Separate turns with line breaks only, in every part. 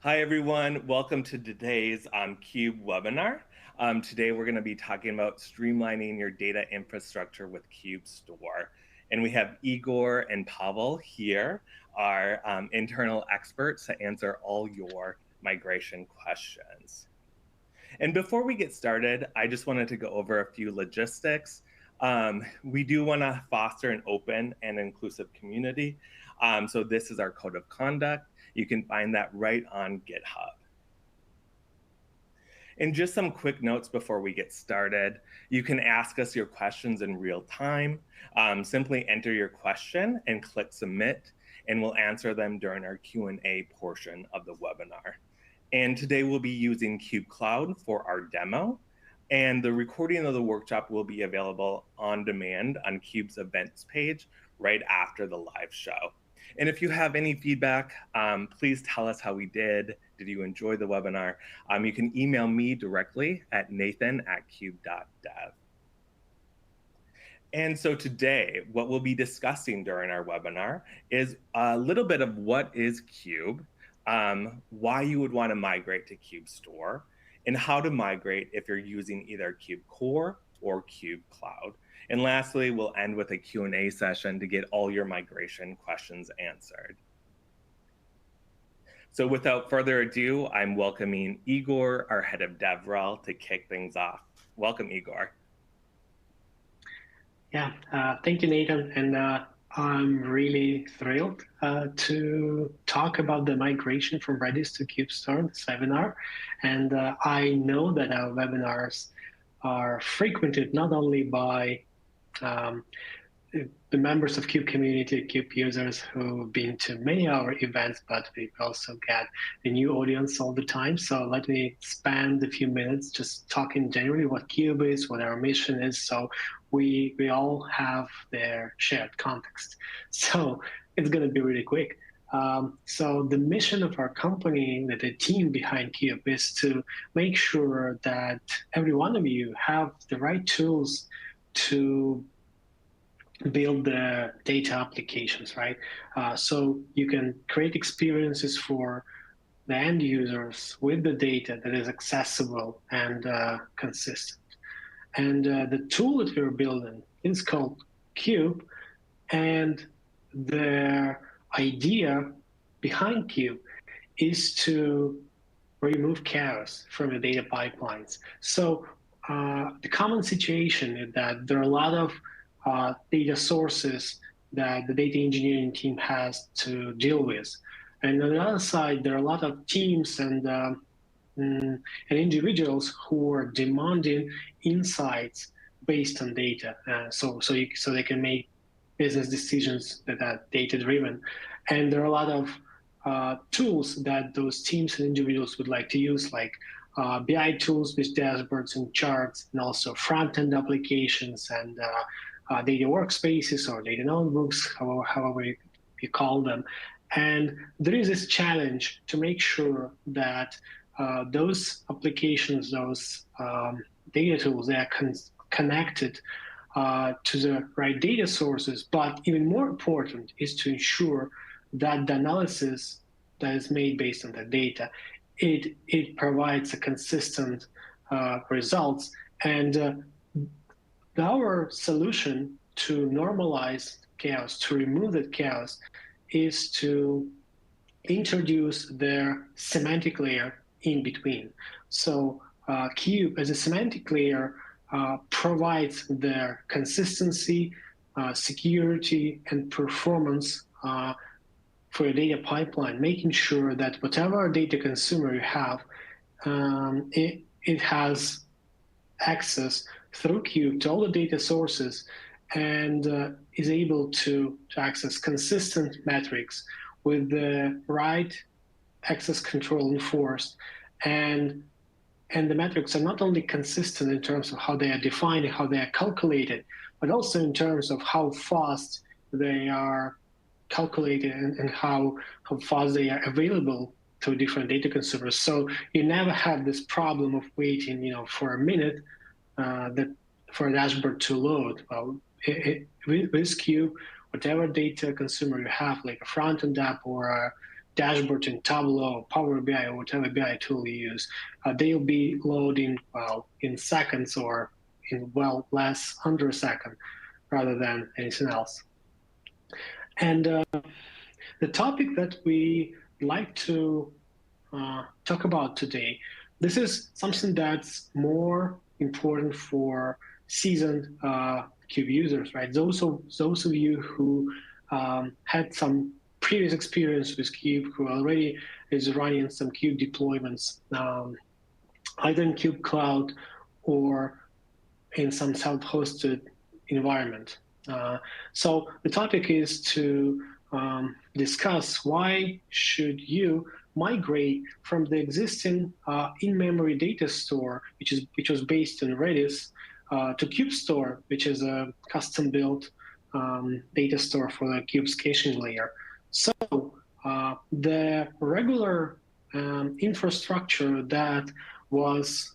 Hi, everyone. Welcome to today's Cube webinar. Today, we're going to be talking about streamlining your data infrastructure with Cube Store. And we have Igor and Pavel here, our internal experts to answer all your migration questions. And before we get started, I just wanted to go over a few logistics. We do want to foster an open and inclusive community. So this is our code of conduct. You can find that right on GitHub. And just some quick notes before we get started. You can ask us your questions in real time. Simply enter your question and click submit, and we'll answer them during our Q&A portion of the webinar. And today we'll be using Cube Cloud for our demo. And the recording of the workshop will be available on demand on Cube's events page right after the live show. And if you have any feedback, please tell us how we did. Did you enjoy the webinar? You can email me directly at nathan@cube.dev. And so today, what we'll be discussing during our webinar is a little bit of what is Cube, why you would want to migrate to Cube Store, and how to migrate if you're using either Cube Core or Cube Cloud. And lastly, we'll end with a Q&A session to get all your migration questions answered. So without further ado, I'm welcoming Igor, our head of DevRel, to kick things off. Welcome, Igor.
Yeah, thank you, Nathan. And I'm really thrilled to talk about the migration from Redis to CubeStor, this webinar. And I know that our webinars are frequented not only by the members of Cube community, Cube users who've been to many of our events, but we also get a new audience all the time. So let me spend a few minutes just talking generally what Cube is, what our mission is, so we all have their shared context. So it's going to be really quick. So the mission of our company, the team behind Cube, is to make sure that every one of you have the right tools to build the data applications, right? So you can create experiences for the end users with the data that is accessible and consistent. And the tool that we're building is called Cube, and the idea behind Cube is to remove chaos from the data pipelines. So the common situation is that there are a lot of data sources that the data engineering team has to deal with. And on the other side, there are a lot of teams and individuals who are demanding insights based on data, so they can make business decisions that are data-driven. And there are a lot of tools that those teams and individuals would like to use, like BI tools with dashboards and charts, and also front-end applications and data workspaces or data notebooks, however you call them. And there is this challenge to make sure that those applications, those data tools, they are connected to the right data sources. But even more important is to ensure that the analysis that is made based on the data, it provides a consistent results. And our solution to normalize chaos, to remove that chaos, is to introduce their semantic layer in between. So Cube as a semantic layer provides their consistency, security, and performance for a data pipeline, making sure that whatever data consumer you have, it has access through Cube to all the data sources and is able to access consistent metrics with the right access control enforced. And the metrics are not only consistent in terms of how they are defined and how they are calculated, but also in terms of how fast they are calculated and how fast they are available to different data consumers. So you never have this problem of waiting, for a minute for a dashboard to load. Well, with Cube, whatever data consumer you have, like a front-end app or a dashboard in Tableau, Power BI, or whatever BI tool you use, they'll be loading in seconds or in less under a second rather than anything else. And the topic that we like to talk about today, this is something that's more important for seasoned Cube users, right? Those of you who had some previous experience with Cube, who already is running some Cube deployments, either in Cube Cloud or in some self-hosted environment. So the topic is to discuss why should you migrate from the existing in-memory data store, which was based on Redis, to Cube Store, which is a custom-built data store for the Cube's caching layer. So the regular infrastructure that was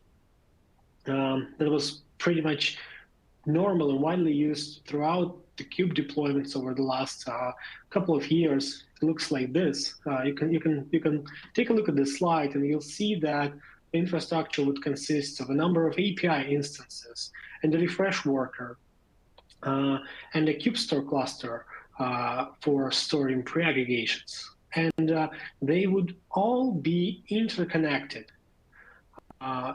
pretty much normal and widely used throughout the Cube deployments over the last couple of years looks like this. You can take a look at this slide, and you'll see that the infrastructure would consist of a number of API instances and a refresh worker and a Cube Store cluster for storing pre-aggregations. And they would all be interconnected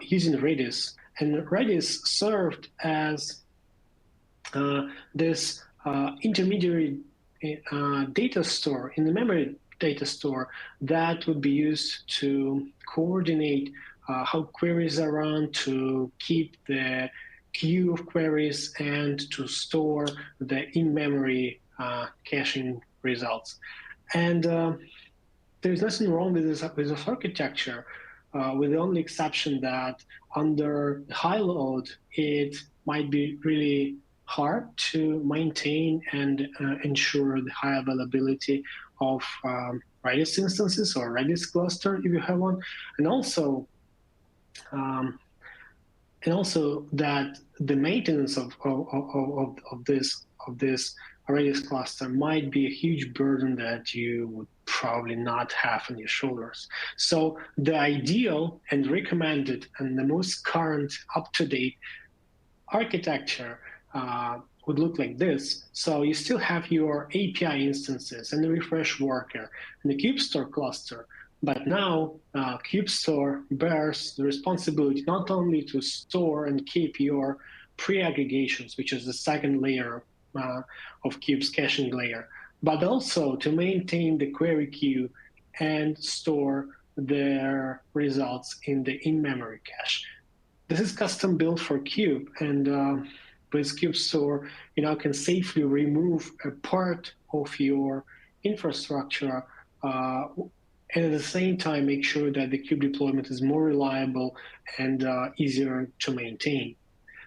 using Redis. And Redis served as this intermediary data store in the memory data store that would be used to coordinate how queries are run, to keep the queue of queries, and to store the in-memory caching results. And there's nothing wrong with this architecture, with the only exception that under high load, it might be really hard to maintain and ensure the high availability of Redis instances or Redis cluster if you have one, and also that the maintenance of this Redis cluster might be a huge burden that you would probably not have on your shoulders. So the ideal and recommended and the most current up-to-date architecture would look like this. So you still have your API instances and the refresh worker and the Cube Store cluster, but now Cube Store bears the responsibility not only to store and keep your pre-aggregations, which is the second layer of Cube's caching layer, but also to maintain the query queue and store their results in the in-memory cache. This is custom built for Cube, and with Cube Store, you now can safely remove a part of your infrastructure and at the same time make sure that the Cube deployment is more reliable and easier to maintain.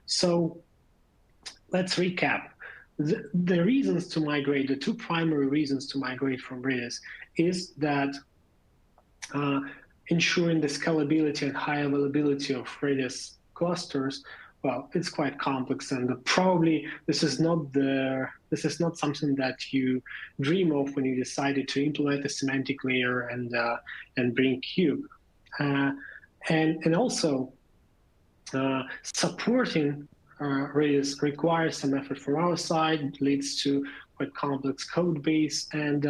So let's recap. The reasons to migrate, the two primary reasons to migrate from Redis is that ensuring the scalability and high availability of Redis clusters, well, it's quite complex, and probably this is not something that you dream of when you decided to implement a semantic layer and bring Cube, and also supporting Redis requires some effort from our side, leads to quite complex code base, and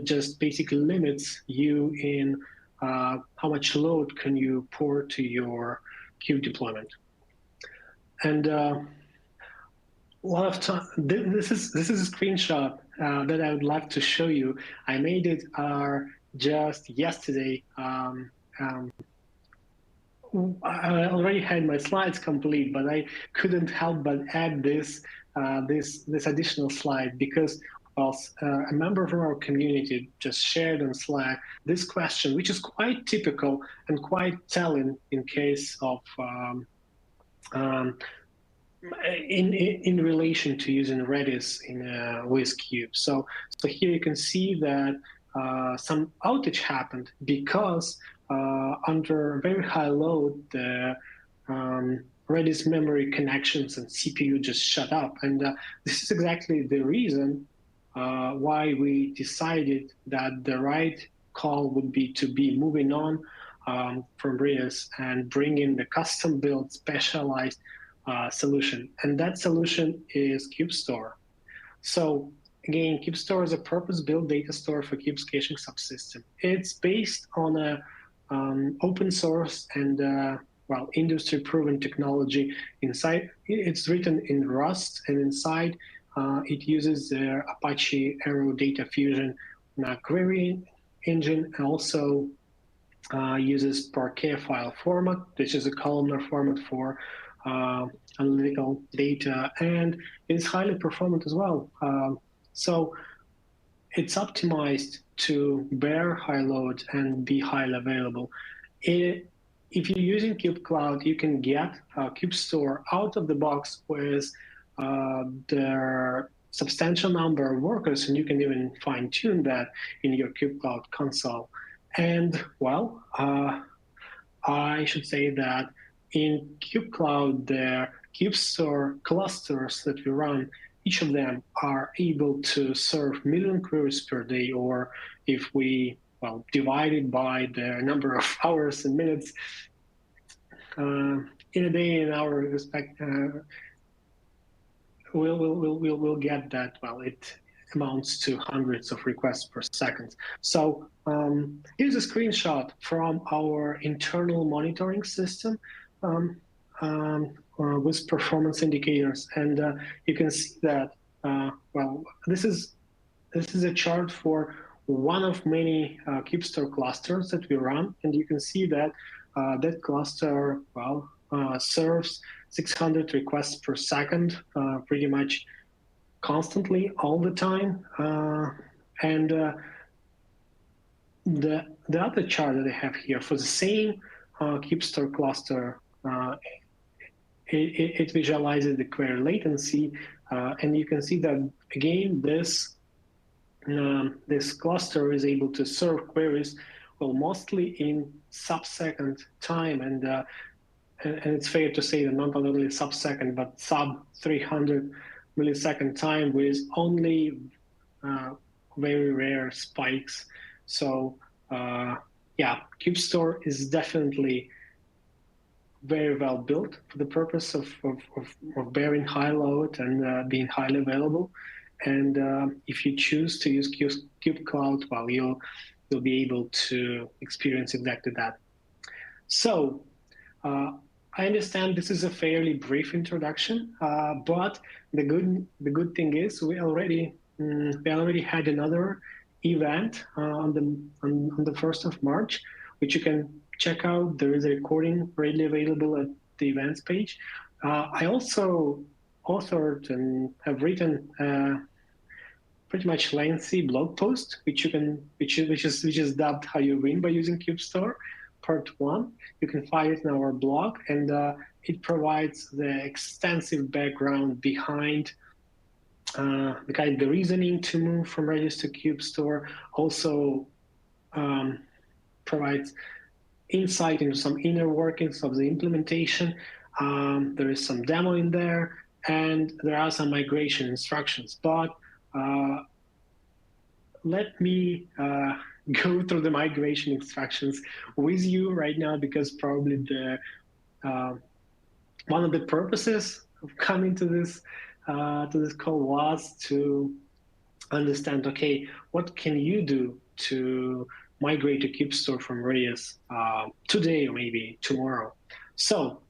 just basically limits you in how much load can you pour to your Cube deployment. And a lot of time, this is a screenshot that I would like to show you. I made it just yesterday. I already had my slides complete, but I couldn't help but add this additional slide because a member from our community just shared on Slack this question, which is quite typical and quite telling in case of in relation to using Redis with Cube. So here you can see that some outage happened because under very high load, the Redis memory connections and CPU just shut up. And this is exactly the reason why we decided that the right call would be to be moving on from Redis and bring in the custom-built, specialized solution. And that solution is KubeStore. So again, KubeStore is a purpose-built data store for Kube's caching subsystem. It's based on a open source and industry-proven technology. Inside, it's written in Rust, and inside it uses the Apache Arrow Data Fusion query engine, and also uses Parquet file format, which is a columnar format for analytical data, and it's highly performant as well. So it's optimized to bear high load and be highly available. If you're using Kube Cloud, you can get Kube Store out of the box with their substantial number of workers, and you can even fine-tune that in your Kube Cloud console. And well, I should say that in Kube Cloud, the Kube Store clusters that we run, each of them are able to serve million queries per day, or if we divide it by the number of hours and minutes in a day, in our respect, we'll get that. Well, it amounts to hundreds of requests per second. So here's a screenshot from our internal monitoring system with performance indicators, and you can see that. This is a chart for one of many KubeStore clusters that we run, and you can see that that cluster serves 600 requests per second, pretty much constantly all the time. And the other chart that I have here for the same KubeStore cluster, it visualizes the query latency, and you can see that again this cluster is able to serve queries mostly in sub-second time, and it's fair to say that not only sub-second but sub 300 millisecond time with only very rare spikes. So KubeStore is definitely very well built for the purpose of bearing high load and being highly available. And if you choose to use Kube Cloud, you'll be able to experience exactly that. So I understand this is a fairly brief introduction, but the good thing is we already had another event on the 1st of March, which you can check out. There is a recording readily available at the events page. I also authored and have written pretty much lengthy blog post, which is dubbed "How You Win by Using KubeStore," Part 1. You can find it in our blog, and it provides the extensive background behind the reasoning to move from Redis to KubeStore. Also provides insight into some inner workings of the implementation. There is some demo in there, and there are some migration instructions. But let me go through the migration instructions with you right now, because probably the one of the purposes of coming to this call was to understand, okay, what can you do to migrate to KubeStore from Redis today or maybe tomorrow? So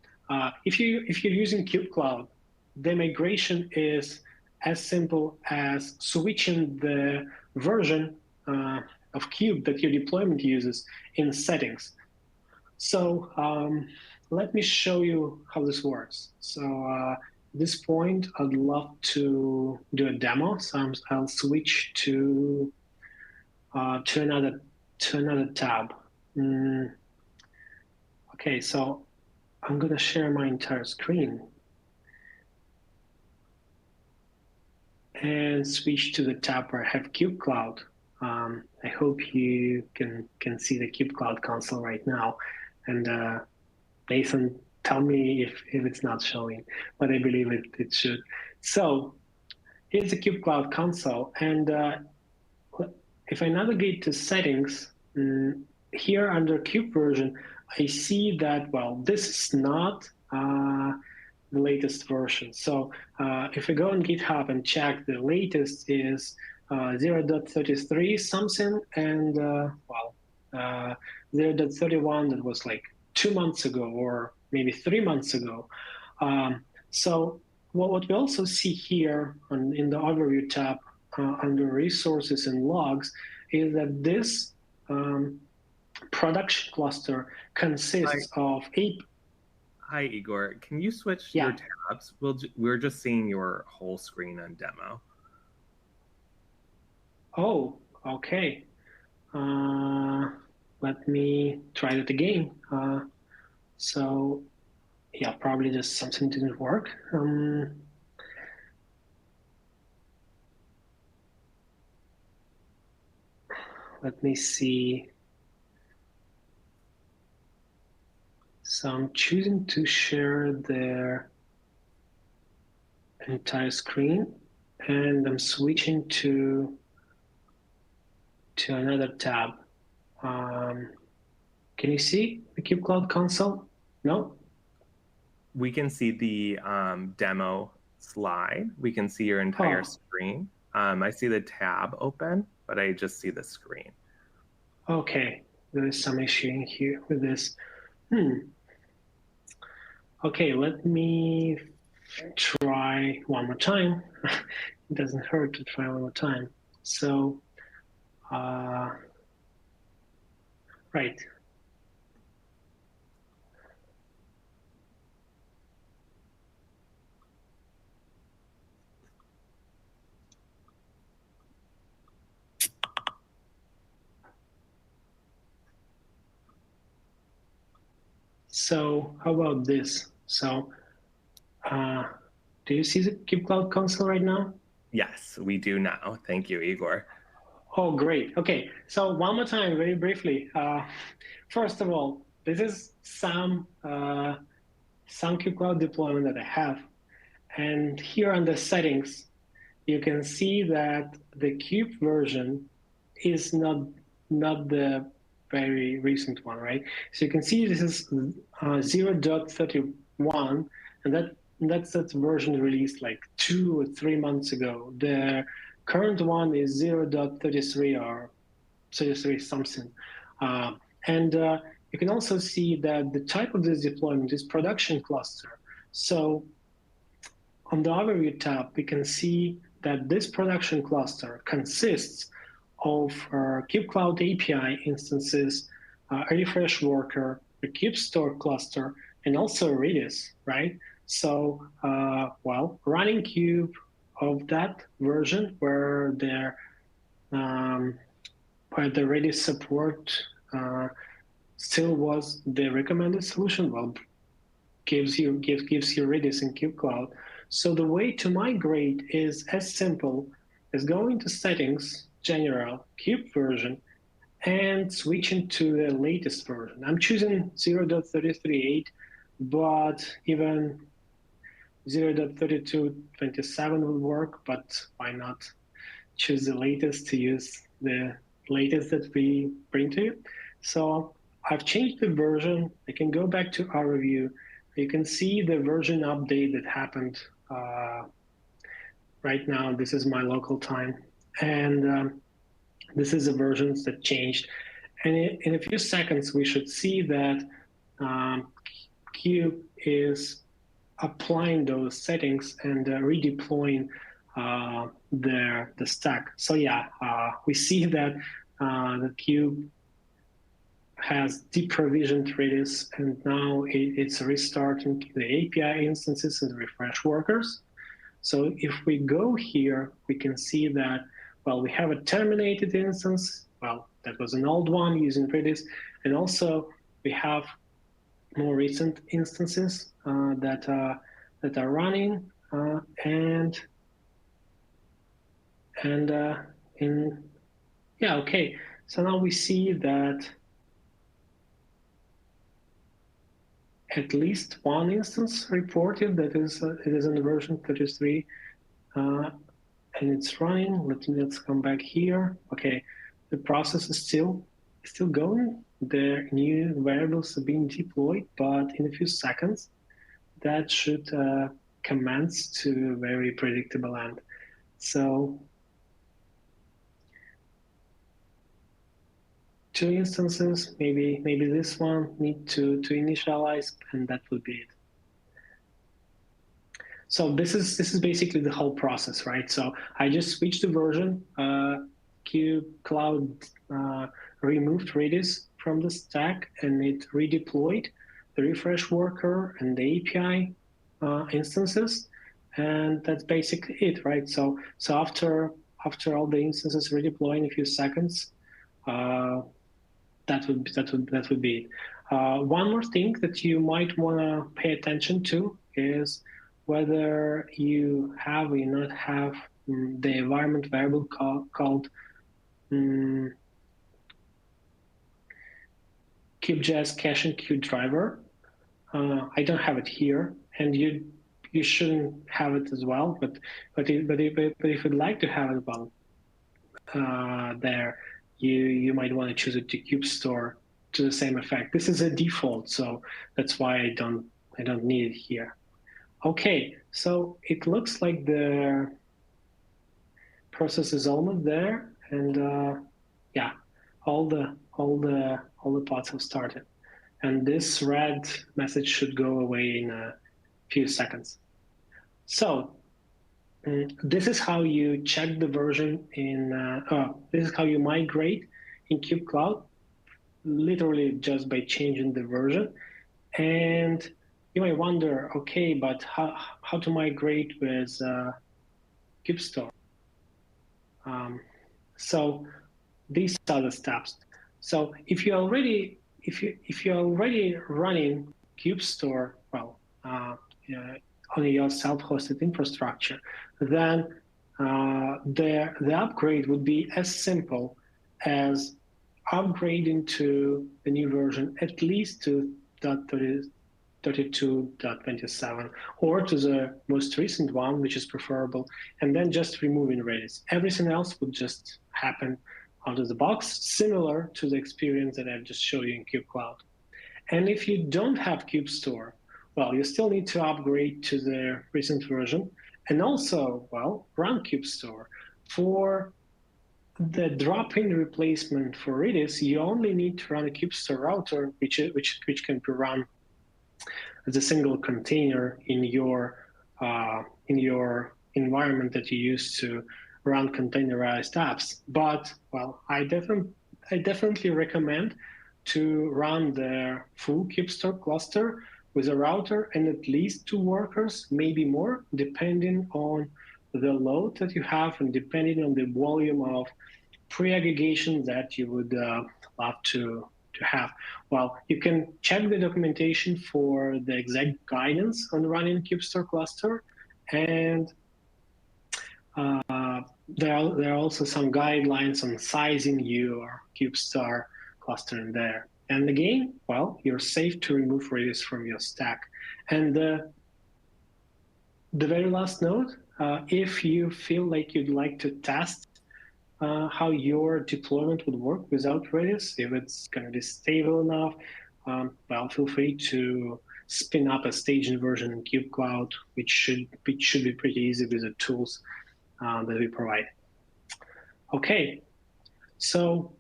if you're using Kube Cloud, the migration is as simple as switching the version of Kube that your deployment uses in settings. So let me show you how this works. So at this point, I'd love to do a demo. So I'll switch to another tab. Okay, so I'm gonna share my entire screen and switch to the tab where I have Kube Cloud. I hope you can see the Kube Cloud console right now. And Nathan, tell me if it's not showing, but I believe it should. So is the Cube Cloud console. And if I navigate to settings, here under Cube version, I see that, well, this is not the latest version. So if we go on GitHub and check, the latest is 0.33 something, and 0.31 that was like 2 months ago or maybe 3 months ago. So what we also see here in the overview tab under resources and logs is that this production cluster consists of 8.
Hi, Igor. Can you switch your tabs? We're just seeing your whole screen on demo.
Oh, okay. Let me try that again. So, yeah, probably just something didn't work. Let me see. So I'm choosing to share the entire screen, and I'm switching to another tab. Can you see the Cube Cloud console? No?
We can see the demo slide. We can see your entire screen. I see the tab open, but I just see the screen.
Okay, there is some issue in here with this. Okay, let me try one more time. It doesn't hurt to try one more time. So, right. So how about this? So do you see the Cube Cloud console right now?
Yes, we do now. Thank you, Igor.
Oh, great. Okay, so one more time, very briefly. First of all, this is some Cube Cloud deployment that I have. And here under settings, you can see that the Cube version is not the very recent one, right? So you can see this is 0.31, and that's that version released like 2 or 3 months ago. The current one is 0.33 or 33 something. And you can also see that the type of this deployment is production cluster. So on the overview tab, we can see that this production cluster consists of Kube Cloud API instances, a refresh worker, a Kube Store cluster, and also Redis, right? So, running Kube of that version where the Redis support still was the recommended solution, well, gives you Redis in Kube Cloud. So the way to migrate is as simple as going to settings, general, Kube version, and switching to the latest version. I'm choosing 0.33.8, but even 0.32.27 would work, but why not choose the latest to use the latest that we bring to you? So I've changed the version. I can go back to our review. You can see the version update that happened right now. This is my local time. And this is the versions that changed. And in a few seconds, we should see that Kube is applying those settings and redeploying the stack. So yeah, we see that the Kube has deprovisioned Redis, and now it's restarting the API instances and refresh workers. So if we go here, we can see that, well, we have a terminated instance. Well, that was an old one using Redis. And also we have more recent instances that are running okay. So now we see that at least one instance reported that it is in the version 33. and it's running. Let's come back here. Okay, the process is still going. The new variables are being deployed, but in a few seconds, that should commence to a very predictable end. So 2 instances, maybe this one need to initialize, and that would be it. So this is basically the whole process, right? So I just switched the version. kubecloud removed Redis from the stack, and it redeployed the refresh worker and the API instances, and that's basically it, right? So after all the instances redeploy in a few seconds, that would be it. One more thing that you might want to pay attention to is whether you have or you not have the environment variable called kubejs cache and queue driver. I don't have it here, and you shouldn't have it as well. But if you'd like to have it, well, there you might want to choose it to kubestore to the same effect. This is a default, so that's why I don't need it here. Okay, so it looks like the process is almost there, and yeah, all the pods have started, and this red message should go away in a few seconds. So this is how you check the version in. This is how you migrate in kubecloud, literally just by changing the version. And you might wonder, okay, but how to migrate with kubestore? So these are the steps. So if you're already running kubestore, well, on your self-hosted infrastructure, then the upgrade would be as simple as upgrading to the new version, at least to 32.27, or to the most recent one, which is preferable, and then just removing Redis. Everything else would just happen out of the box, similar to the experience that I've just showed you in kubecloud. And if you don't have kubestore, well, you still need to upgrade to the recent version, and also, well, run kubestore. For the drop-in replacement for Redis, you only need to run a kubestore router, which can be run as a single container in your environment that you use to run containerized apps. But well, I definitely recommend to run the full kubestore cluster with a router and at least 2 workers, maybe more, depending on the load that you have and depending on the volume of pre-aggregation that you would love to have. Well, you can check the documentation for the exact guidance on running kubestore cluster, and there are also some guidelines on sizing your kubestore cluster in there. And again, well, you're safe to remove Redis from your stack. And the very last note, if you feel like you'd like to test how your deployment would work without Redis, if it's going to be stable enough, well, feel free to spin up a staging version in kubecloud, which should be pretty easy with the tools that we provide. Okay, so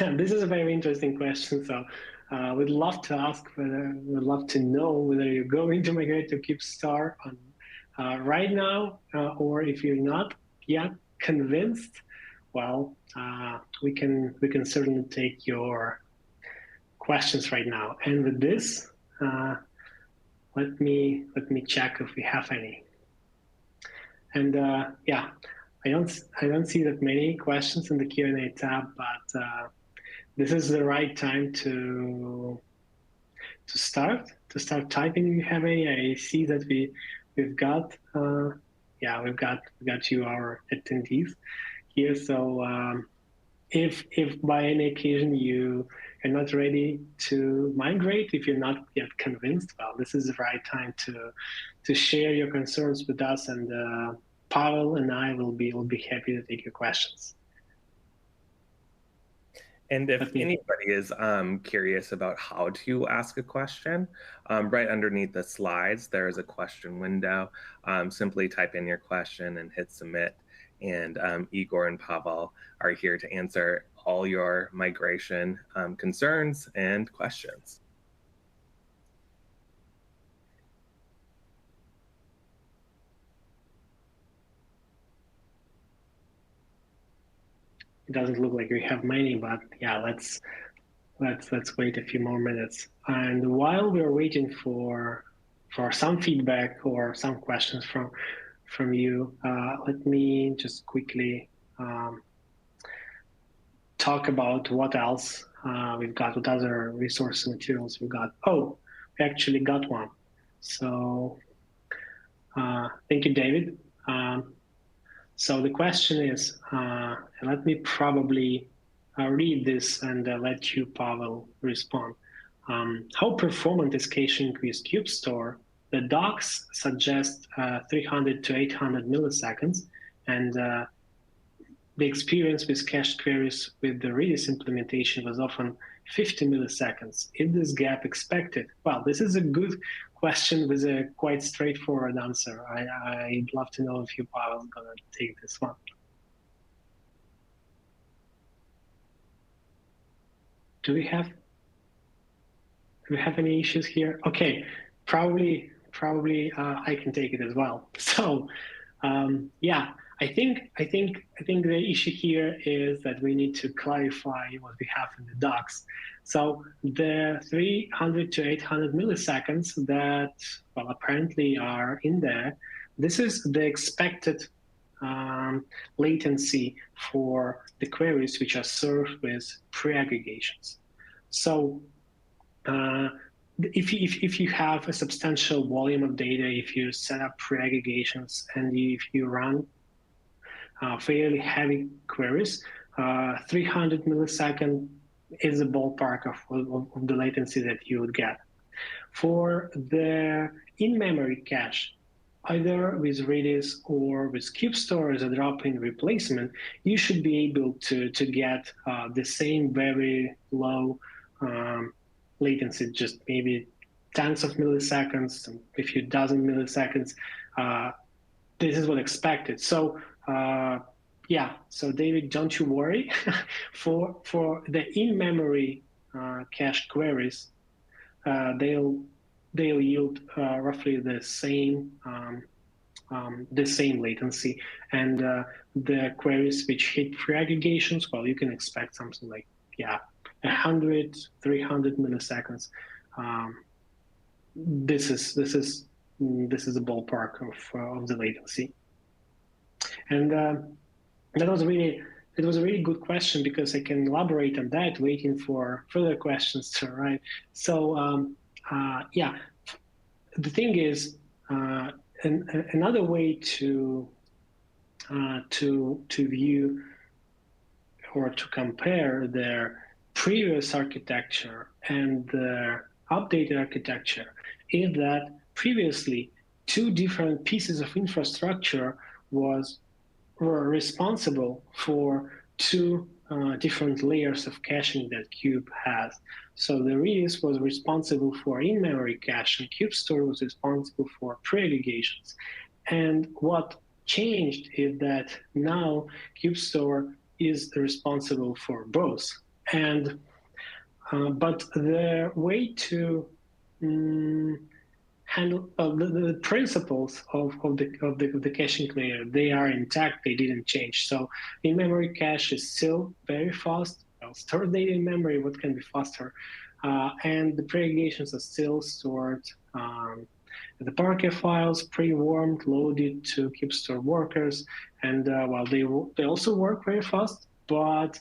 this is a very interesting question. So we'd love to know whether you're going to migrate to kubestore right now, or if you're not yet convinced. Well, we can certainly take your questions right now. And with this, let me check if we have any. And yeah, I don't see that many questions in the Q&A tab, but this is the right time to start typing if you have any. I see that we've got you, our attendees here. So if by any occasion you are not ready to migrate, if you're not yet convinced, well, this is the right time to share your concerns with us, and Pavel and I will be happy to take your questions.
And if anybody is curious about how to ask a question, right underneath the slides, there is a question window. Simply type in your question and hit submit. And Igor and Pavel are here to answer all your migration concerns and questions.
It doesn't look like we have many, but yeah, let's wait a few more minutes. And while we're waiting for some feedback or some questions from you, let me just quickly talk about what else we've got, what other resource materials we've got. Oh, we actually got one. So thank you, David. So the question is, let me probably read this and let you, Pavel, respond. How performant is caching with KubeStore? The docs suggest 300 to 800 milliseconds, and the experience with cached queries with the Redis implementation was often 50 milliseconds. Is this gap expected? Well, this is a good question with a quite straightforward answer. I'd love to know if you, Pavel, is going to take this one. Do we have any issues here? Okay, probably I can take it as well. So yeah, I think the issue here is that we need to clarify what we have in the docs. So the 300 to 800 milliseconds that, well, apparently are in there, this is the expected latency for the queries which are served with pre-aggregations. So if you have a substantial volume of data, if you set up pre-aggregations and if you run fairly heavy queries, 300 millisecond is the ballpark of the latency that you would get. For the in-memory cache, either with Redis or with KubeStore as a drop-in replacement, you should be able to get the same very low latency, just maybe tens of milliseconds, a few dozen milliseconds. This is what expected. So yeah, so David, don't you worry. for the in-memory cached queries, they'll yield roughly the same latency, and the queries which hit pre-aggregations, well, you can expect something like 100, 300 milliseconds. This is the ballpark of the latency, and that was really. It was a really good question because I can elaborate on that, waiting for further questions to arrive. So yeah, the thing is, another way to view or to compare their previous architecture and the updated architecture is that previously two different pieces of infrastructure were responsible for two different layers of caching that Kube has. So the Redis was responsible for in-memory cache, and KubeStore was responsible for pre-aggregations. And what changed is that now KubeStore is responsible for both. And but the way to handle the principles of the caching layer, they are intact, they didn't change. So in-memory cache is still very fast. Well, stored data in memory, what can be faster? And the pre-aggregations are still stored the Parquet files, pre-warmed, loaded to KubeStore workers, and well, they also work very fast, but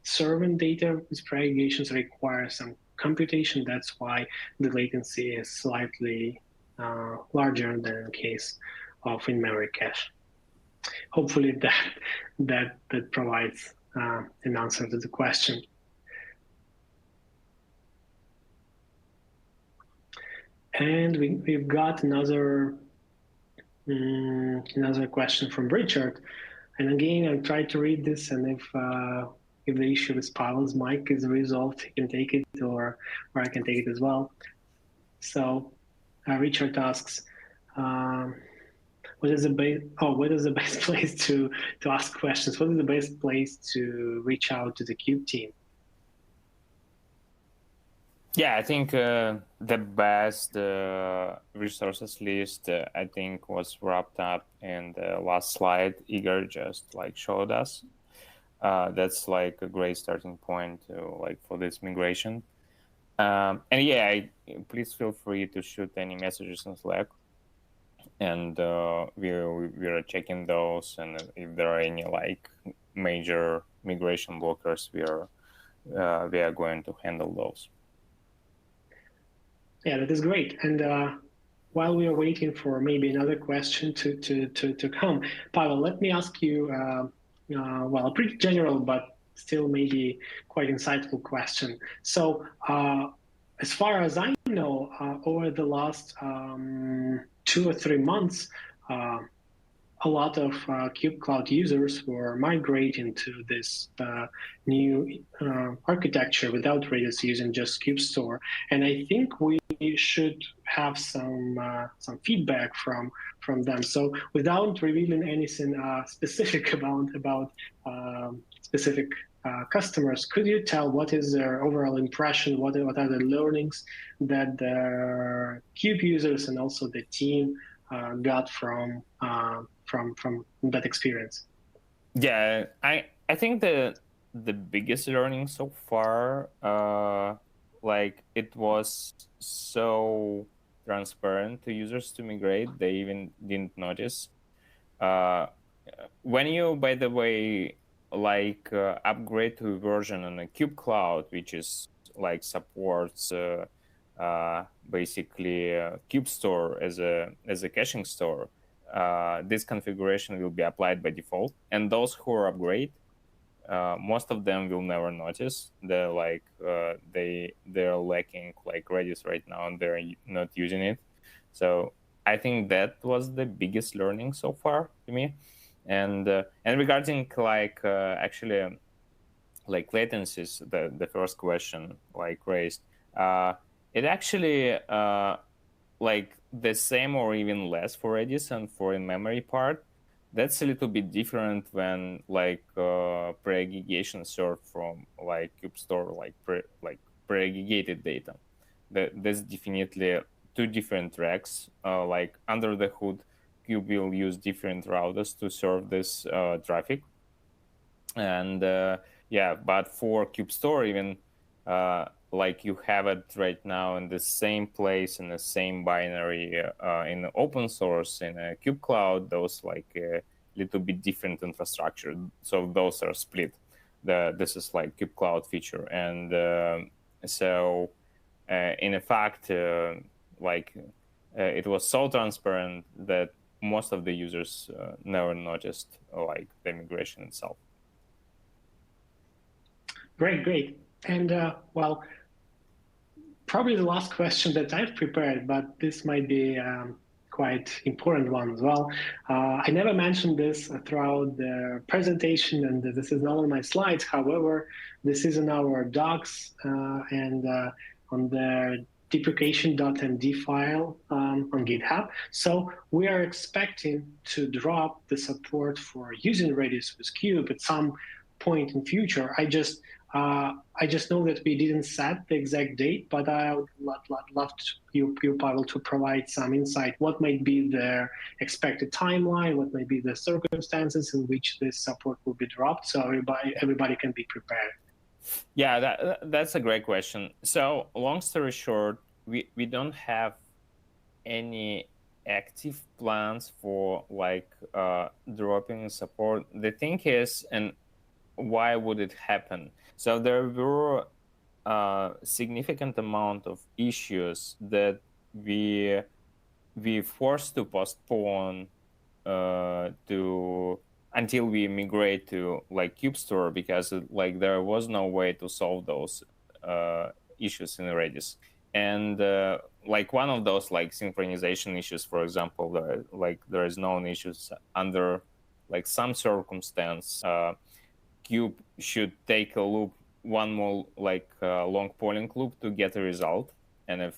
serving data with pre-aggregations requires some computation. That's why the latency is slightly larger than in case of in-memory cache. Hopefully that provides an answer to the question. And we've got another Another question from Richard. And again, I've tried to read this, and if the issue with Pavel's mic is resolved, he can take it, or I can take it as well. So Richard asks, um, what is the best place to ask questions? What is the best place to reach out to the Cube team?
Yeah, I think the best resources list I think was wrapped up in the last slide Igor just like showed us. That's like a great starting point to like for this migration. And yeah, please feel free to shoot any messages in Slack, and we're checking those, and if there are any like major migration blockers, we are going to handle those.
Yeah, that is great. And while we are waiting for maybe another question to come, Pavel, let me ask you, well, a pretty general, but still maybe quite insightful question. So, as far as I know, over the last 2 or 3 months, a lot of Cube Cloud users were migrating to this new architecture without Redis, using just Cube Store. And I think we should have some feedback from them. So without revealing anything specific about specific customers, could you tell what is their overall impression? What are the learnings that the Cube users and also the team got from that experience?
Yeah, I think the biggest learning so far, like it was so transparent to users to migrate, they even didn't notice. When you, by the way, like upgrade to a version on a Cube Cloud, which is like supports basically Cube Store as a caching store, this configuration will be applied by default, and those who are upgrade, most of them will never notice. They're like they're lacking like Redis right now, and they're not using it. So I think that was the biggest learning so far to me. And regarding like actually like latencies, the first question like raised, it actually like the same or even less for Redis and for in-memory part. That's a little bit different when like pre-aggregation served from like Cube Store, like pre-aggregated data. That's definitely two different tracks. Like under the hood, Cube will use different routers to serve this traffic. And yeah, but for Cube Store, even like you have it right now in the same place in the same binary in open source in a Cube Cloud, those like a little bit different infrastructure. So those are split. This is like Cube Cloud feature, and so in fact, like it was so transparent that most of the users never noticed like the migration itself.
Great. And well, probably the last question that I've prepared, but this might be quite important one as well. I never mentioned this throughout the presentation, and this is not on my slides. However, this is in our docs and on the deprecation.md file on GitHub. So we are expecting to drop the support for using Redis with Cube at some point in future. I just know that we didn't set the exact date, but I would love you, Pavel, to provide some insight. What might be the expected timeline? What might be the circumstances in which this support will be dropped, so everybody can be prepared?
Yeah, that's a great question. So long story short, we don't have any active plans for like dropping support. The thing is, and why would it happen? So there were a significant amount of issues that we forced to postpone to until we migrate to like Cube Store, because like there was no way to solve those issues in Redis. And like one of those like synchronization issues, for example, there is known issues under like some circumstance. Cube should take a loop, one more like long polling loop to get a result. And if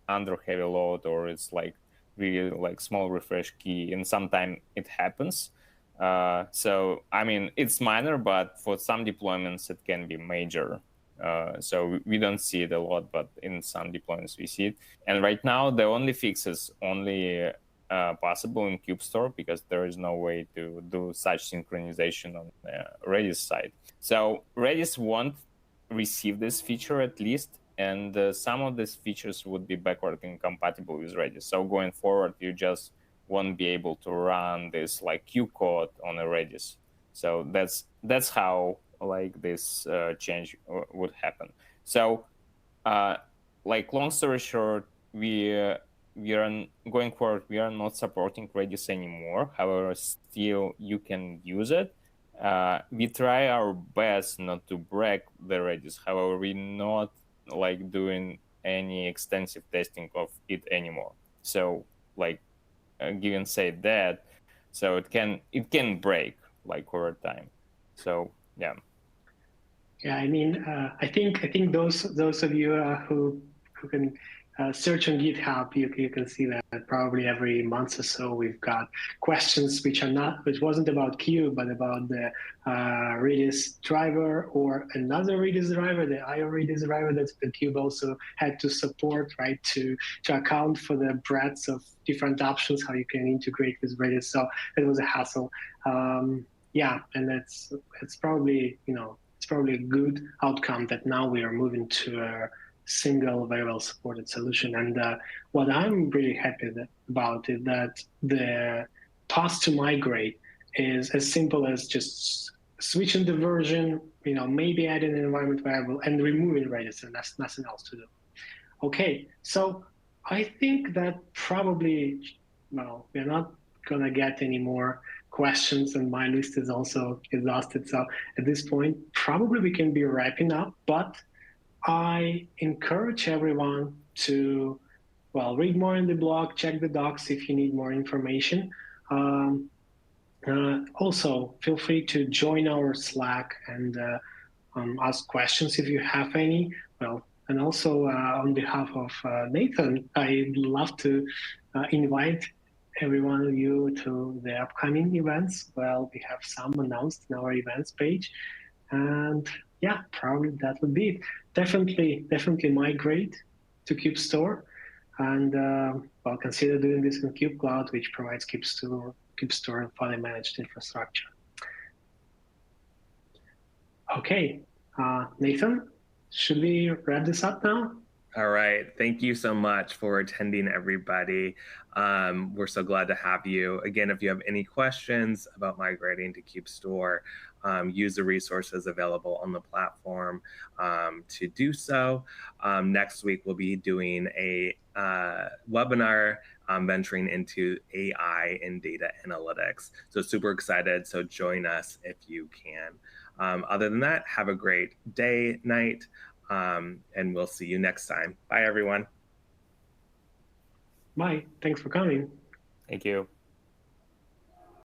under heavy load or it's like really like small refresh key, and sometime it happens. So I mean, it's minor, but for some deployments it can be major. So we don't see it a lot, but in some deployments we see it. And right now the only fix is only possible in Cube Store, because there is no way to do such synchronization on Redis side. So Redis won't receive this feature at least, and some of these features would be backward incompatible with Redis. So going forward, you just won't be able to run this like Q code on a Redis. So that's how like this change would happen. So like long story short, we are going forward, we are not supporting Redis anymore. However, still you can use it. We try our best not to break the Redis. However, we're not like doing any extensive testing of it anymore. So like given said that, so it can break like over time. So yeah.
Yeah, I mean, I think those of you who can search on GitHub, you can see that probably every month or so we've got questions which wasn't about Q, but about the Redis driver or another Redis driver, the IO Redis driver that the Cube also had to support, right, to account for the breadth of different options how you can integrate with Redis. So it was a hassle. Yeah, and it's probably it's probably a good outcome that now we are moving to a single, very well supported solution. And what I'm really happy about is that the path to migrate is as simple as just switching the version, maybe adding an environment variable and removing Redis, and that's nothing else to do. Okay, so I think that probably, well, we're not gonna get any more questions, and my list is also exhausted. So at this point, probably we can be wrapping up, but I encourage everyone to, well, read more in the blog, check the docs if you need more information. Also, feel free to join our Slack and ask questions if you have any. Well, and also on behalf of Nathan, I'd love to invite every one of you to the upcoming events. Well, we have some announced in our events page. And yeah, probably that would be it. Definitely migrate to Cube Store. And well, consider doing this in Cube Cloud, which provides Cube Store and fully managed infrastructure. Okay, Nathan, should we wrap this up now?
All right. Thank you so much for attending, everybody. We're so glad to have you. Again, if you have any questions about migrating to Cube Store, use the resources available on the platform to do so. Next week, we'll be doing a webinar venturing into AI and data analytics. So super excited. So join us if you can. Other than that, have a great day, night, and we'll see you next time. Bye, everyone.
Bye. Thanks for coming.
Thank you.